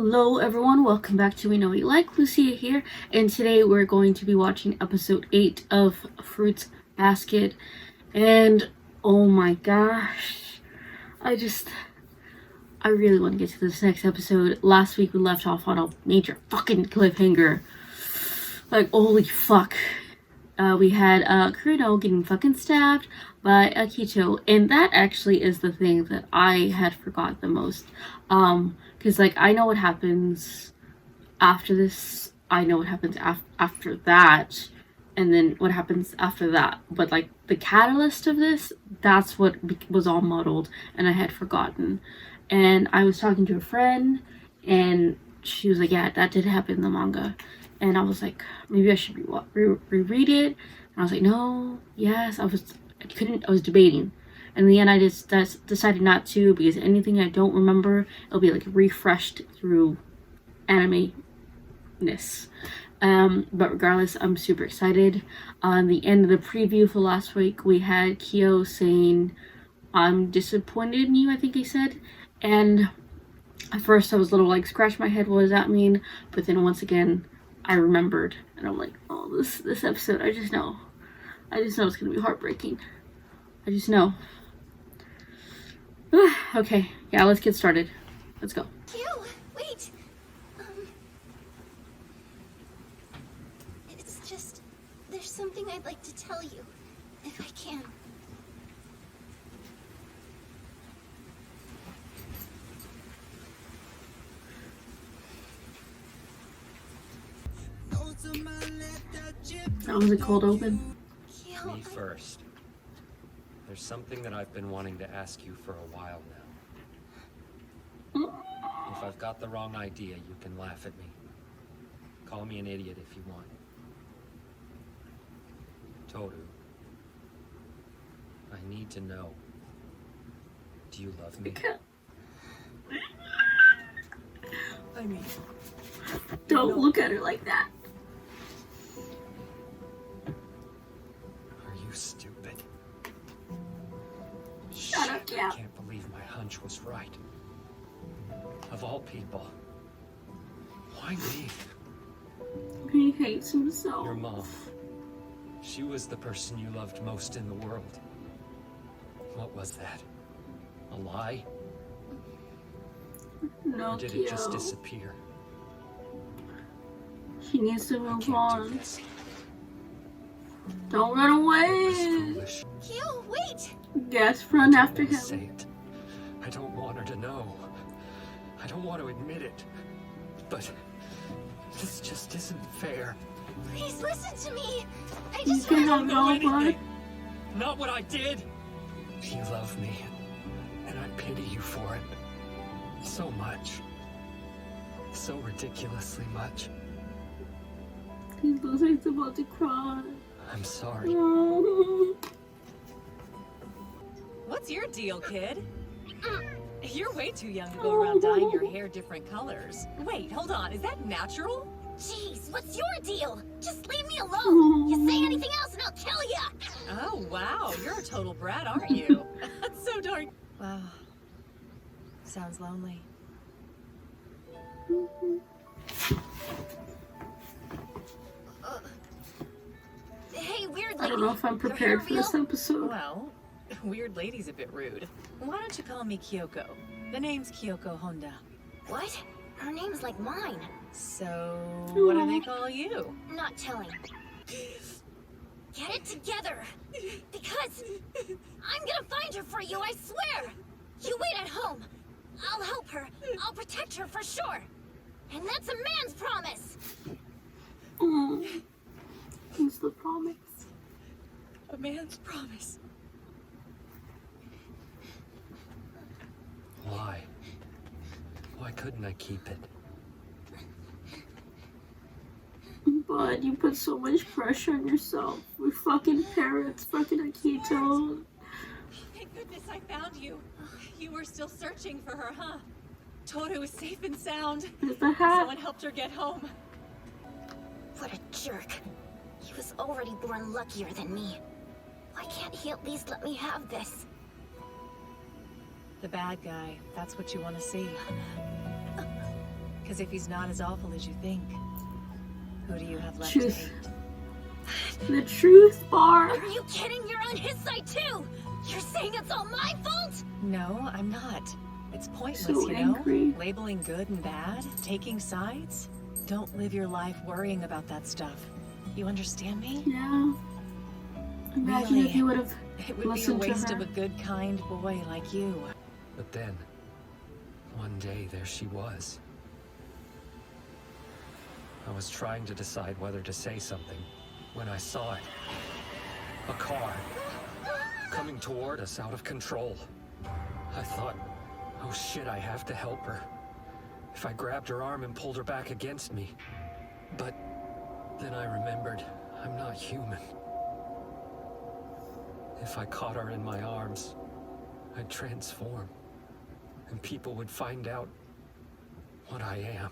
Hello everyone, welcome back to We Know What You Like. Lucia here, and today we're going to be watching episode 8 of Fruits Basket. And oh my gosh, I really want to get to this next episode. Last week we left off on a major fucking cliffhanger. Like, holy fuck. We had Kuruno getting fucking stabbed by Akito, and that actually is the thing that I had forgot the most. Because, like, I know what happens after this, I know what happens after that, and then what happens after that. But, like, the catalyst of this, that's what was all muddled, and I had forgotten. And I was talking to a friend, and she was like, yeah, that did happen in the manga. And I was like, maybe I should reread it. And I was like, no, yes. I was debating. And in the end, I just decided not to, because anything I don't remember, it'll be like refreshed through anime-ness. But regardless, I'm super excited. On the end of the preview for last week, we had Kyo saying, I'm disappointed in you, I think he said. And at first I was a little like, scratch my head, what does that mean? But then once again, I remembered, and I'm like, oh, this episode, I just know it's gonna be heartbreaking. I just know. Okay, yeah, let's get started. Let's go. Q, wait. It's just, there's something I'd like to tell you, if I can. That was a cold open. Q, Me first. There's something that I've been wanting to ask you for a while now. If I've got the wrong idea, you can laugh at me. Call me an idiot if you want. Toru, I need to know. Do you love me? I mean, Don't look at her like that. Are you stupid? Shut up, I yeah. can't believe my hunch was right. Of all people. Why me? He hates himself. Your mom. She was the person you loved most in the world. What was that? A lie? No, Or did Kyo. it just disappear? She needs to I move can't do on. this. Don't run It was away. foolish. Q, wait. Yes, run I after don't want to him. say it. I don't want her to know. I don't want to admit it. But this just isn't fair. Please listen to me. I You just want cannot Know go, bud. anything. Not what I did. You love me, and I pity you for it. So much. So ridiculously much. He looks like he's about to cry. I'm sorry. Oh. what's your deal, kid? You're way too young to go around dyeing your hair different colors. Wait, hold on, is that natural? Jeez, what's your deal? Just leave me alone. You say anything else and I'll kill ya. Oh, wow, you're a total brat, aren't you? That's so darn... Wow. Sounds lonely. Hey, weird I lady. don't know if I'm your prepared hair for this real? episode. Well, weird lady's a bit rude. Why don't you call me Kyoko? The name's Kyoko Honda. What? Her name's like mine. So, what do they call you? Not telling. Get it together. Because I'm gonna find her for you, I swear. You wait at home. I'll help her. I'll protect her for sure. And that's a man's promise. Who's the promise? A man's promise. Why? Why couldn't I keep it? Bud, you put so much pressure on yourself. With fucking parents, fucking Akito. Thank goodness I found you. You were still searching for her, huh? Toru is safe and sound. There's the hat. Someone helped her get home. What a jerk. He was already born luckier than me. Why can't he at least let me have this? The bad guy. That's what you want to see. Because if he's not as awful as you think, who do you have left Truth. to hate? The truth bar. Are you kidding? You're on his side too! You're saying it's all my fault? No, I'm not. It's pointless, So you know? angry. Labeling good and bad, taking sides. Don't live your life worrying about that stuff. You understand me? Yeah. Imagine Really? if you would have. It would be a Listen to waste her. of a good, kind boy like you. But then, one day, there she was. I was trying to decide whether to say something when I saw it. A car coming toward us out of control. I thought, oh shit, I have to help her. If I grabbed her arm and pulled her back against me. But then I remembered, I'm not human. If I caught her in my arms, I'd transform. And people would find out what I am.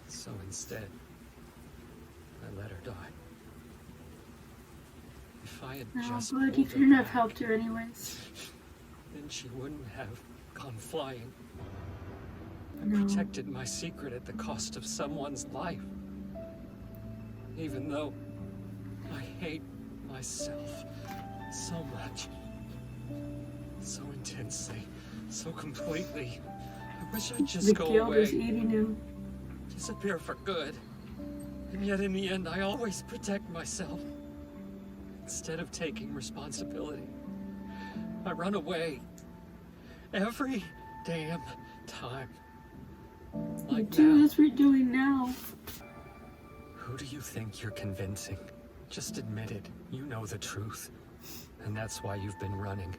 So instead, I let her die. If I had No, just but you pulled her couldn't have back, helped her anyways. then she wouldn't have gone flying. I No. protected my secret at the cost of someone's life. Even though I hate myself so much. So intensely. So completely. I wish I'd just The go guilt away. is eating him. Disappear for good. And yet in the end, I always protect myself. Instead of taking responsibility, I run away. Every damn time. You Like do now. as we're doing now. Who do you think you're convincing? Just admit it. You know the truth. And that's why you've been running.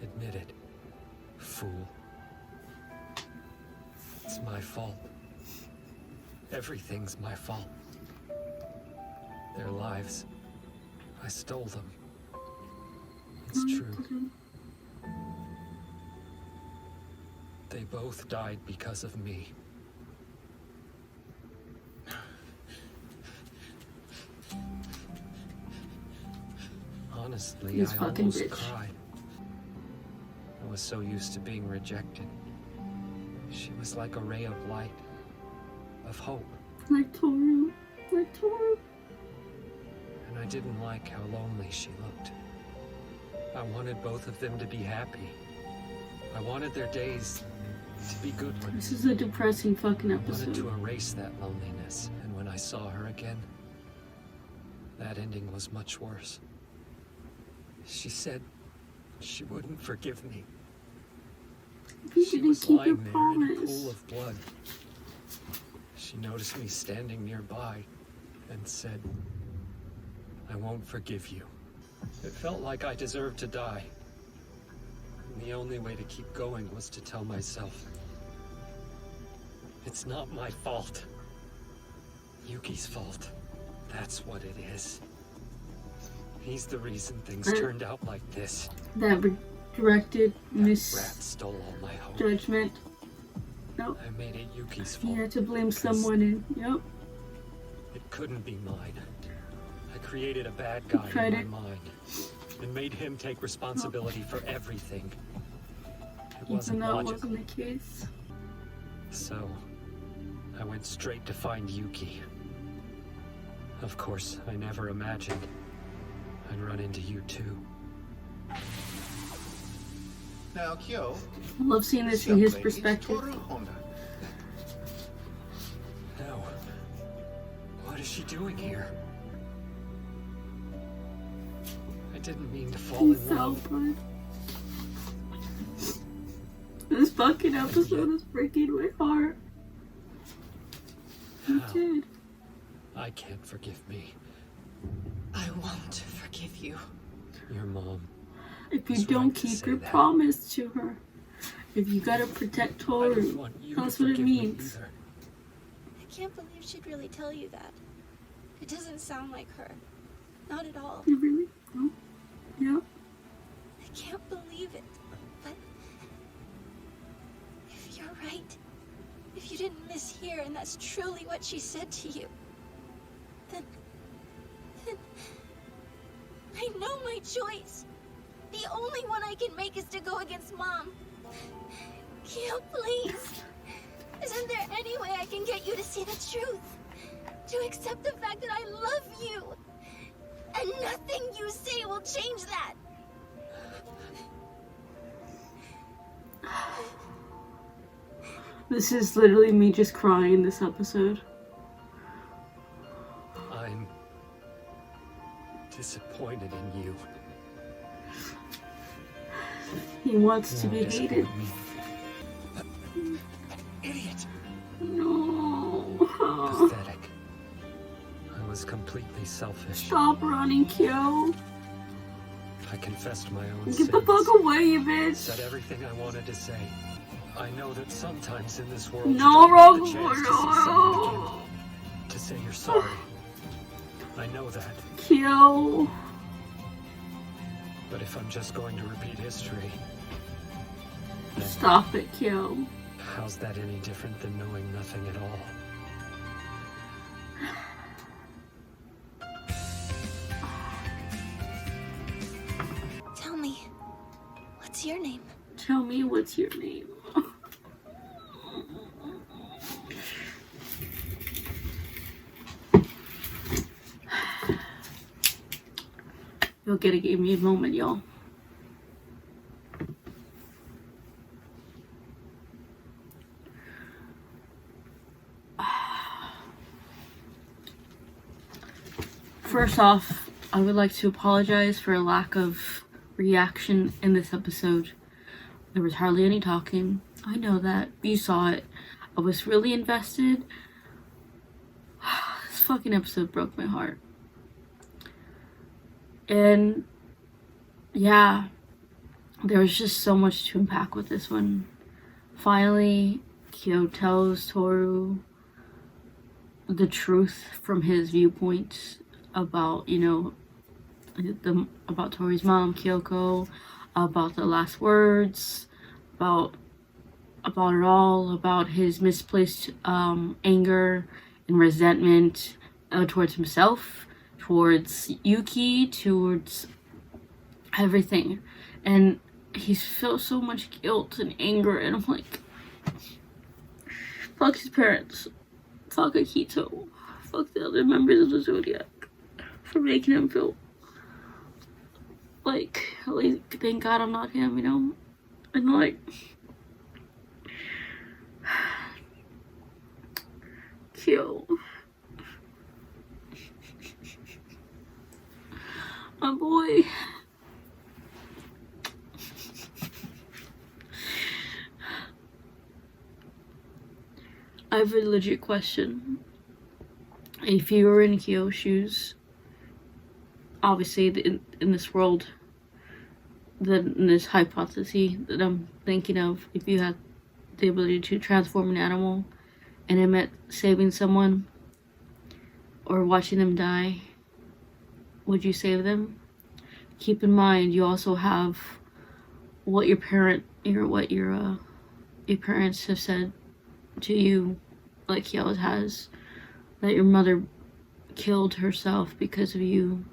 Admit it, fool. It's my fault. Everything's my fault. Their lives. I stole them. It's true. They both died because of me. Honestly, This I fucking almost bitch. cried. I was so used to being rejected. She was like a ray of light, of hope, Like Toru. Like Toru. and I didn't like how lonely she looked. I wanted both of them to be happy. I wanted their days to be good ones. This is a depressing fucking I wanted to episode. erase that loneliness, and when I saw her again, that ending was much worse. She said she wouldn't forgive me. You She didn't was keep your lying there in a pool promise. of blood. She noticed me standing nearby and said, I won't forgive you. It felt like I deserved to die. And the only way to keep going was to tell myself, it's not my fault. Yuki's fault. That's what it is. He's the reason things turned out like this. That directed That rat misjudgment. stole all my hope. Nope. I made it Yuki's You fault. had to blame because someone in. Yep. It couldn't be mine. I created a bad guy tried in it. my mind and made him take responsibility for everything. It Even wasn't though it logical. wasn't the case. So, I went straight to find Yuki. Of course, I never imagined I'd run into you too. Now, Kyo, I love seeing this this in young his lady is perspective. Toru Honda. No. What is she doing here? I didn't mean to fall He in fell, love. but this fucking episode is breaking my heart. He How? did. I can't forgive me. I won't forgive you. Your mom. If you It's don't right to keep say your that. promise to her, if you gotta protect I don't Toru, want you that's to what it forgive me means. either. I can't believe she'd really tell you that. It doesn't sound like her. Not at all. You really? No? Yeah. I can't believe it. But if you're right, if you didn't mishear and that's truly what she said to you, then I know my choice. The The only one I can make is to go against Mom. Kyo, please. Isn't there any way I can get you to see the truth? To accept the fact that I love you. And nothing you say will change that. This is literally me just crying in this episode. I'm disappointed in you. He wants to You be won't hated. disappoint me. Idiot! No. Pathetic. I was completely selfish. Stop running, Kyo. I confessed my own Get sins. the fuck away, you bitch. Said everything I wanted to say. I know that sometimes in this world No, you don't get the Rogue, chance to see someone no. again, to say you're sorry. I know that. Kyo. But if I'm just going to repeat history, then Stop it, Kyo. how's that any different than knowing nothing at all? Tell me, what's your name? Tell me what's your name. You'll get a give me a moment, y'all. First off, I would like to apologize for a lack of reaction in this episode. There was hardly any talking. I know that. You saw it. I was really invested. This fucking episode broke my heart. And yeah, there was just so much to unpack with this one. Finally, Kyo tells Toru the truth from his viewpoint about, you know, about Toru's mom, Kyoko, about the last words, about it all, about his misplaced anger and resentment towards himself, towards Yuki, towards everything. And he feels so much guilt and anger, and I'm like, fuck his parents, fuck Akito, fuck the other members of the Zodiac for making him feel like, at least thank God I'm not him, you know? And like, Kyo, my boy. I have a legit question. If you were in Kyo's shoes, obviously in this world, in this hypothesis that I'm thinking of, if you had the ability to transform an animal and it meant saving someone or watching them die, would you save them? Keep in mind, you also have what your parents have said to you, like Kyo has, that your mother killed herself because of you,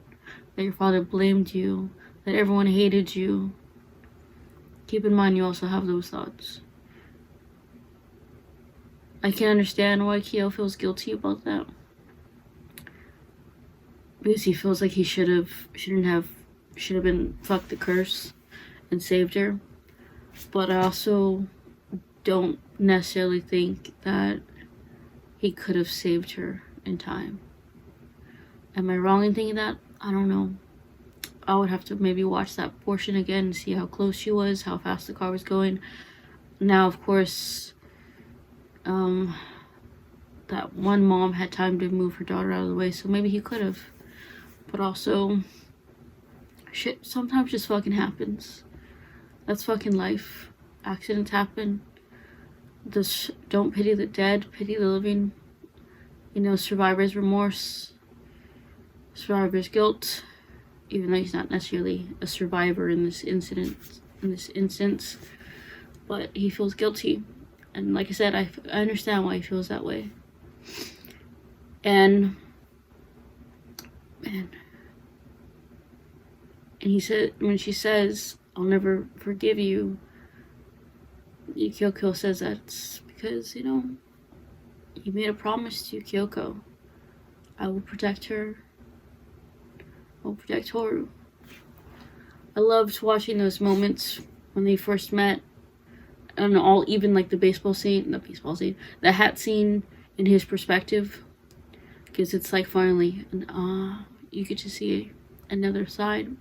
that your father blamed you, that everyone hated you. Keep in mind, you also have those thoughts. I can understand why Kyo feels guilty about that, because he feels like he should have been fuck the curse and saved her. But I also don't necessarily think that he could have saved her in time. Am I wrong in thinking that? I don't know. I would have to maybe watch that portion again and see how close she was, how fast the car was going. Now, of course, that one mom had time to move her daughter out of the way, so maybe he could have. But also, shit sometimes just fucking happens. That's fucking life. Accidents happen. Just don't pity the dead, pity the living. You know, survivor's remorse, survivor's guilt, even though he's not necessarily a survivor in this instance, but he feels guilty. And like I said, I understand why he feels that way. And he said, when she says, I'll never forgive you. Kyoko says that's because, you know, you made a promise to Kyoko. I will protect her. I will protect Toru. I loved watching those moments when they first met. And all, even like the the hat scene in his perspective. Because it's like finally, you get to see another side.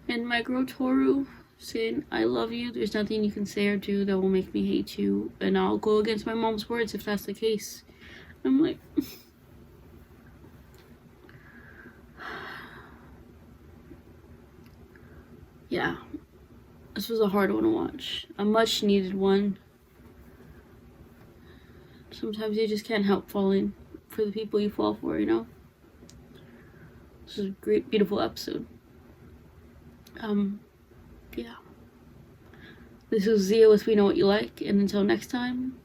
And my girl Toru saying, I love you. There's nothing you can say or do that will make me hate you. And I'll go against my mom's words if that's the case. I'm like... yeah. This was a hard one to watch. A much needed one. Sometimes you just can't help falling for the people you fall for, you know? This is a great, beautiful episode. Yeah. This is Zia with We Know What You Like, and until next time,